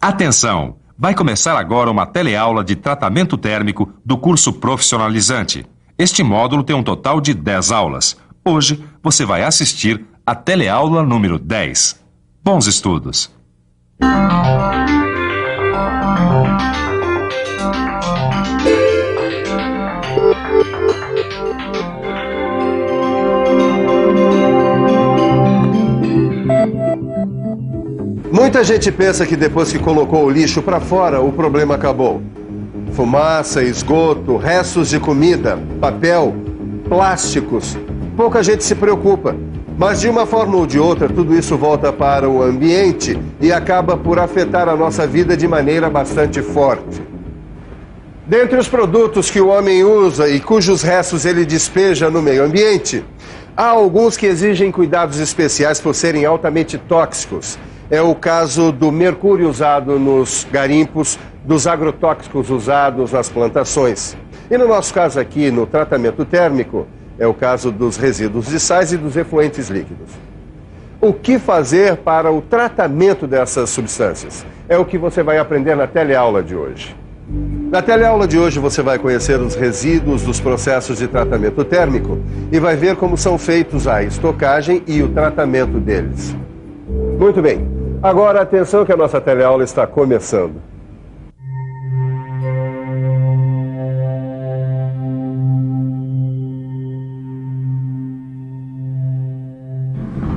Atenção! Vai começar agora uma teleaula de tratamento térmico do curso profissionalizante. Este módulo tem um total de 10 aulas. Hoje você vai assistir a teleaula número 10. Bons estudos! Muita gente pensa que depois que colocou o lixo para fora, o problema acabou. Fumaça, esgoto, restos de comida, papel, plásticos. Pouca gente se preocupa. Mas de uma forma ou de outra, tudo isso volta para o ambiente e acaba por afetar a nossa vida de maneira bastante forte. Dentre os produtos que o homem usa e cujos restos ele despeja no meio ambiente, há alguns que exigem cuidados especiais por serem altamente tóxicos. É o caso do mercúrio usado nos garimpos, dos agrotóxicos usados nas plantações. E no nosso caso aqui, no tratamento térmico, é o caso dos resíduos de sais e dos efluentes líquidos. O que fazer para o tratamento dessas substâncias? É o que você vai aprender na teleaula de hoje. Na teleaula de hoje você vai conhecer os resíduos dos processos de tratamento térmico e vai ver como são feitos a estocagem e o tratamento deles. Muito bem. Agora, atenção que a nossa teleaula está começando.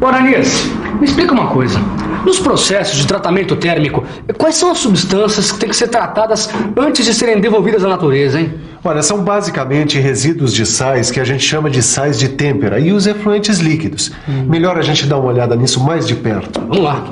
Oranias, me explica uma coisa. Nos processos de tratamento térmico, quais são as substâncias que têm que ser tratadas antes de serem devolvidas à natureza, hein? Olha, são basicamente resíduos de sais que a gente chama de sais de têmpera e os efluentes líquidos. Melhor a gente dar uma olhada nisso mais de perto. Vamos lá.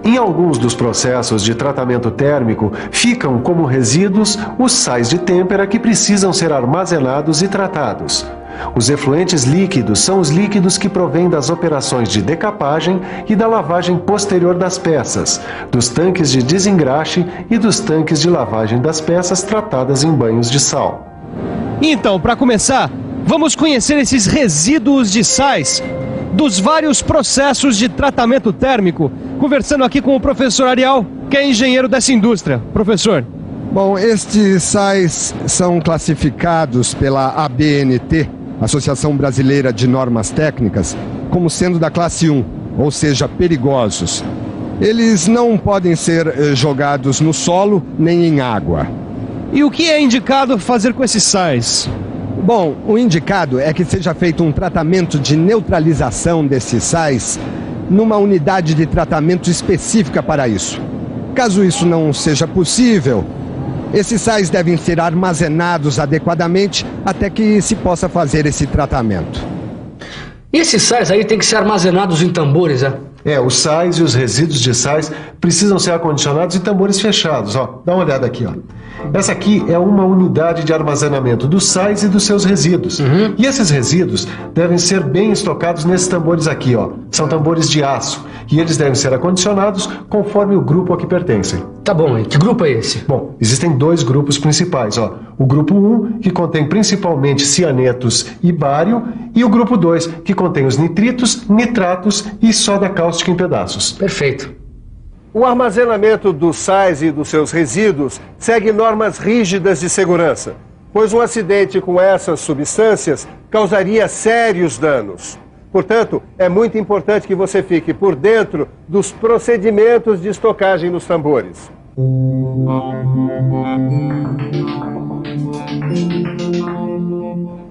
Em alguns dos processos de tratamento térmico, ficam como resíduos os sais de têmpera que precisam ser armazenados e tratados. Os efluentes líquidos são os líquidos que provêm das operações de decapagem e da lavagem posterior das peças, dos tanques de desengraxe e dos tanques de lavagem das peças tratadas em banhos de sal. Então, para começar, vamos conhecer esses resíduos de sais dos vários processos de tratamento térmico, conversando aqui com o professor Ariel, que é engenheiro dessa indústria. Professor. Bom, estes sais são classificados pela ABNT, Associação Brasileira de Normas Técnicas, como sendo da classe 1, ou seja, perigosos. Eles não podem ser jogados no solo nem em água. E o que é indicado fazer com esses sais? Bom, o indicado é que seja feito um tratamento de neutralização desses sais numa unidade de tratamento específica para isso. Caso isso não seja possível, esses sais devem ser armazenados adequadamente até que se possa fazer esse tratamento. E esses sais aí têm que ser armazenados em tambores, é? Os sais e os resíduos de sais precisam ser acondicionados em tambores fechados, ó. Dá uma olhada aqui, ó. Essa aqui é uma unidade de armazenamento dos sais e dos seus resíduos. E esses resíduos devem ser bem estocados nesses tambores aqui, ó. São tambores de aço e eles devem ser acondicionados conforme o grupo a que pertencem. Tá bom, e que grupo é esse? Bom, existem dois grupos principais, ó. O grupo 1, que contém principalmente cianetos e bário, e o grupo 2, que contém os nitritos, nitratos e soda cáustica em pedaços. Perfeito. O armazenamento dos sais e dos seus resíduos segue normas rígidas de segurança, pois um acidente com essas substâncias causaria sérios danos. Portanto, é muito importante que você fique por dentro dos procedimentos de estocagem nos tambores.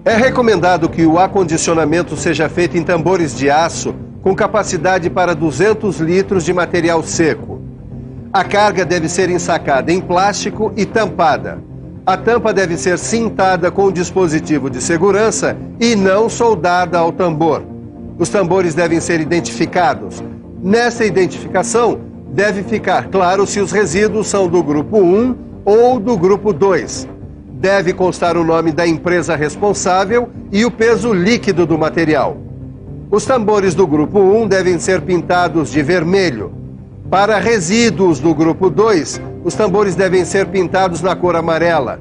É recomendado que o acondicionamento seja feito em tambores de aço com capacidade para 200 litros de material seco. A carga deve ser ensacada em plástico e tampada. A tampa deve ser cintada com dispositivo de segurança e não soldada ao tambor. Os tambores devem ser identificados. Nessa identificação, deve ficar claro se os resíduos são do grupo 1 ou do grupo 2. Deve constar o nome da empresa responsável e o peso líquido do material. Os tambores do grupo 1 devem ser pintados de vermelho. Para resíduos do grupo 2, os tambores devem ser pintados na cor amarela.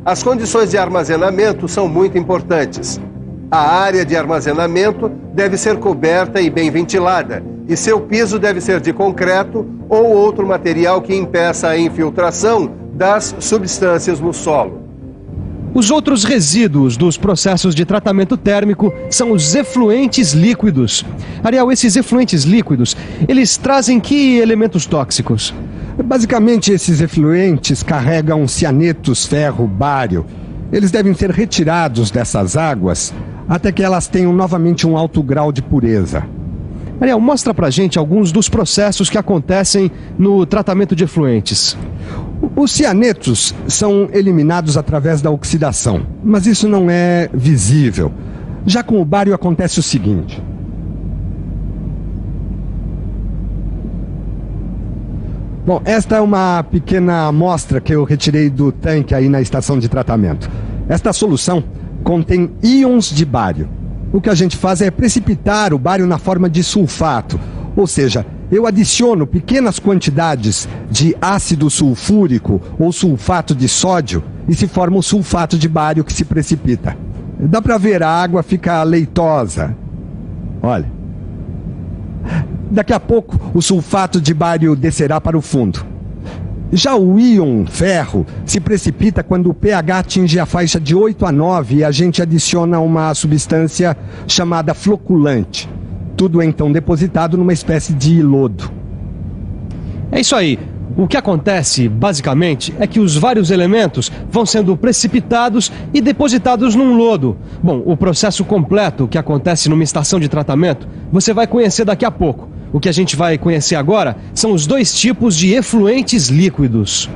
As condições de armazenamento são muito importantes. A área de armazenamento deve ser coberta e bem ventilada, e seu piso deve ser de concreto ou outro material que impeça a infiltração das substâncias no solo. Os outros resíduos dos processos de tratamento térmico são os efluentes líquidos. Ariel, esses efluentes líquidos, eles trazem que elementos tóxicos? Basicamente, esses efluentes carregam cianetos, ferro, bário. Eles devem ser retirados dessas águas até que elas tenham novamente um alto grau de pureza. Ariel, mostra pra gente alguns dos processos que acontecem no tratamento de efluentes. Os cianetos são eliminados através da oxidação, mas isso não é visível. Já com o bário acontece o seguinte. Bom, esta é uma pequena amostra que eu retirei do tanque aí na estação de tratamento. Esta solução contém íons de bário. O que a gente faz é precipitar o bário na forma de sulfato, ou seja, eu adiciono pequenas quantidades de ácido sulfúrico ou sulfato de sódio e se forma o sulfato de bário que se precipita. Dá para ver, a água fica leitosa. Olha. Daqui a pouco o sulfato de bário descerá para o fundo. Já o íon ferro se precipita quando o pH atinge a faixa de 8 a 9 e a gente adiciona uma substância chamada floculante. Tudo é então depositado numa espécie de lodo. É isso aí. O que acontece, basicamente, é que os vários elementos vão sendo precipitados e depositados num lodo. Bom, o processo completo que acontece numa estação de tratamento, você vai conhecer daqui a pouco. O que a gente vai conhecer agora são os dois tipos de efluentes líquidos.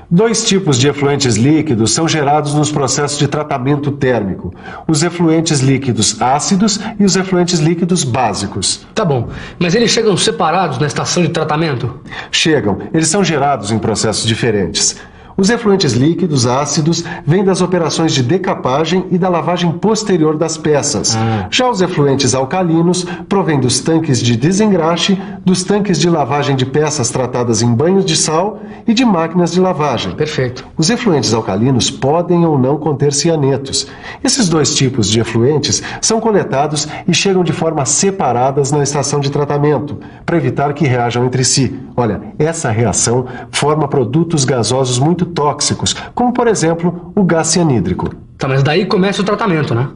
Dois tipos de efluentes líquidos são gerados nos processos de tratamento térmico: os efluentes líquidos ácidos e os efluentes líquidos básicos. Tá bom, mas eles chegam separados na estação de tratamento? Chegam, eles são gerados em processos diferentes. Os efluentes líquidos ácidos vêm das operações de decapagem e da lavagem posterior das peças. Já os efluentes alcalinos provêm dos tanques de desengraxe, dos tanques de lavagem de peças tratadas em banhos de sal e de máquinas de lavagem. Perfeito. Os efluentes alcalinos podem ou não conter cianetos. Esses dois tipos de efluentes são coletados e chegam de forma separadas na estação de tratamento, para evitar que reajam entre si. Olha, essa reação forma produtos gasosos muito tóxicos, como por exemplo o gás cianídrico. Tá, mas daí começa o tratamento, né?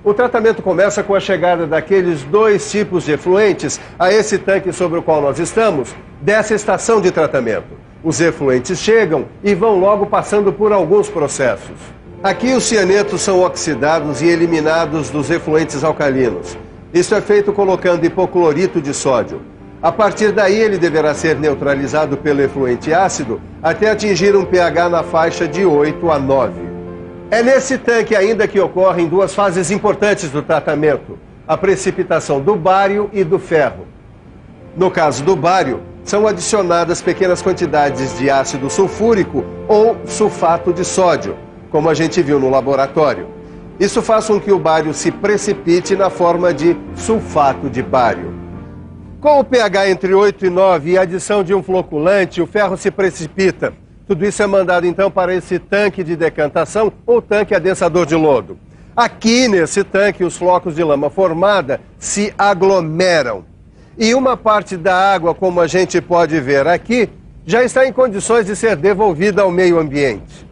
O tratamento começa com a chegada daqueles dois tipos de efluentes a esse tanque sobre o qual nós estamos, dessa estação de tratamento. Os efluentes chegam e vão logo passando por alguns processos. Aqui os cianetos são oxidados e eliminados dos efluentes alcalinos. Isso é feito colocando hipoclorito de sódio. A partir daí, ele deverá ser neutralizado pelo efluente ácido até atingir um pH na faixa de 8 a 9. É nesse tanque ainda que ocorrem duas fases importantes do tratamento: a precipitação do bário e do ferro. No caso do bário, são adicionadas pequenas quantidades de ácido sulfúrico ou sulfato de sódio, como a gente viu no laboratório. Isso faz com que o bário se precipite na forma de sulfato de bário. Com o pH entre 8 e 9 e a adição de um floculante, o ferro se precipita. Tudo isso é mandado então para esse tanque de decantação ou tanque adensador de lodo. Aqui nesse tanque, os flocos de lama formada se aglomeram. E uma parte da água, como a gente pode ver aqui, já está em condições de ser devolvida ao meio ambiente.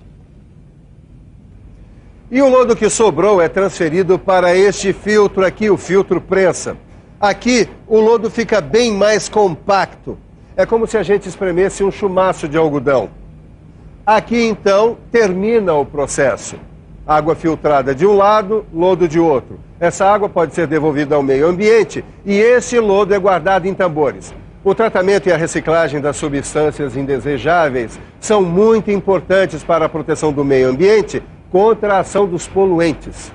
E o lodo que sobrou é transferido para este filtro aqui, o filtro prensa. Aqui, o lodo fica bem mais compacto. É como se a gente espremesse um chumaço de algodão. Aqui, então, termina o processo. Água filtrada de um lado, lodo de outro. Essa água pode ser devolvida ao meio ambiente e esse lodo é guardado em tambores. O tratamento e a reciclagem das substâncias indesejáveis são muito importantes para a proteção do meio ambiente contra a ação dos poluentes.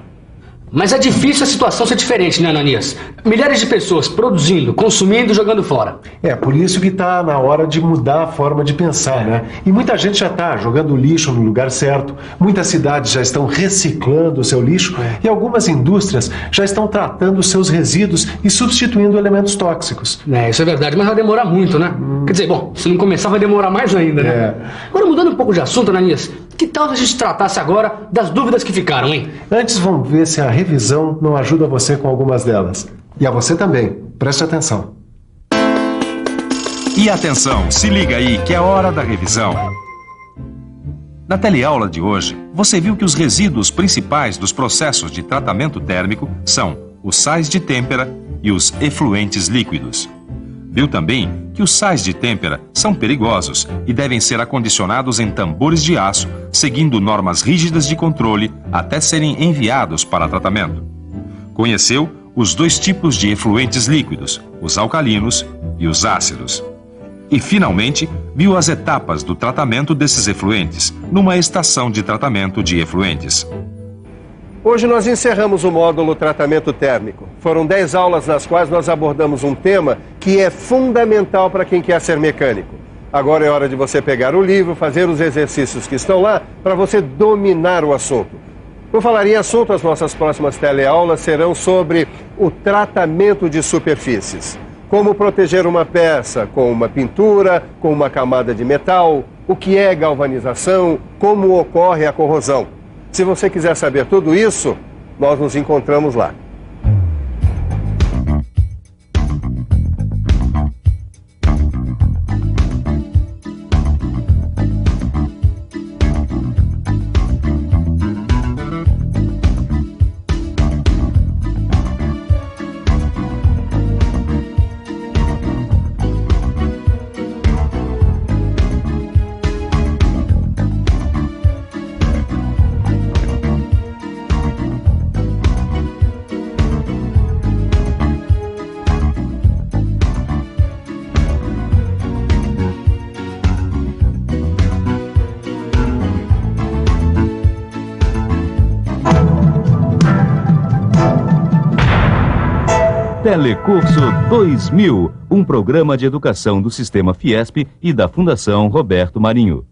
Mas é difícil a situação ser diferente, né, Ananias? Milhares de pessoas produzindo, consumindo e jogando fora. É, por isso que está na hora de mudar a forma de pensar, né? E muita gente já está jogando lixo no lugar certo, muitas cidades já estão reciclando o seu lixo e algumas indústrias já estão tratando os seus resíduos e substituindo elementos tóxicos. É, isso é verdade, mas vai demorar muito, né? Quer dizer, bom, se não começar vai demorar mais ainda, né? Agora, mudando um pouco de assunto, Ananias, que tal se a gente tratasse agora das dúvidas que ficaram, hein? Antes, vamos ver se a revisão não ajuda você com algumas delas. E a você também. Preste atenção. E atenção, se liga aí que é hora da revisão. Na teleaula de hoje, você viu que os resíduos principais dos processos de tratamento térmico são os sais de têmpera e os efluentes líquidos. Viu também que os sais de têmpera são perigosos e devem ser acondicionados em tambores de aço, seguindo normas rígidas de controle até serem enviados para tratamento. Conheceu os dois tipos de efluentes líquidos, os alcalinos e os ácidos. E, finalmente, viu as etapas do tratamento desses efluentes numa estação de tratamento de efluentes. Hoje nós encerramos o módulo Tratamento Térmico. Foram 10 aulas nas quais nós abordamos um tema que é fundamental para quem quer ser mecânico. Agora é hora de você pegar o livro, fazer os exercícios que estão lá para você dominar o assunto. Por falar em assunto, as nossas próximas teleaulas serão sobre o tratamento de superfícies. Como proteger uma peça com uma pintura, com uma camada de metal, o que é galvanização, como ocorre a corrosão. Se você quiser saber tudo isso, nós nos encontramos lá. Telecurso 2000, um programa de educação do Sistema Fiesp e da Fundação Roberto Marinho.